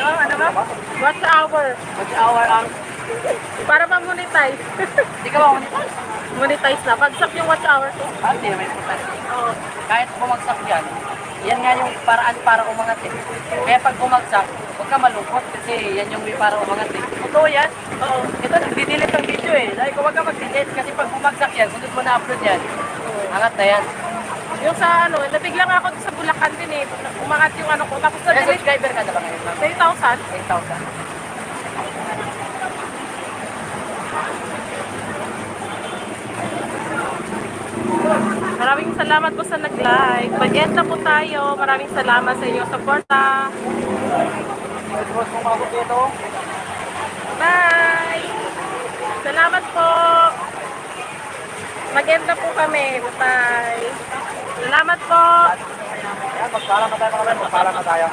Ano ba? Watch hour. Watch hour ang... Para ma-monetize. Hindi ka ba monetize? Monetize na. Bagsak yung watch hour ko. Hindi naman importante. Oo. Kahit bumagsak yan, yan nga yung paraan para umangat eh. Kaya pag bumagsak, huwag ka malungkot kasi yan yung way para umangat eh. Totoo yan. Oo. Ito, nagdi-delete ng video eh. Dahil kung huwag ka mag-delete kasi pag bumagsak yan, sunod mo na-upload yan. Angat na yan. Yung sa ano, nabigla nga ako sa Bulacan din eh. Umangat yung ano ko. Tapos Kaya na-delete. subscriber ka na ba ngayon? ma'am? 3,000. 10,000. Maraming salamat po sa nag-like. Mag-end na po tayo. Maraming salamat sa inyong suporta. Boss mo mga dito. Bye! Salamat po. Mag-end na po kami. Bye! Salamat po. Magpaalam na tayo mga men. Magpaalam na tayo.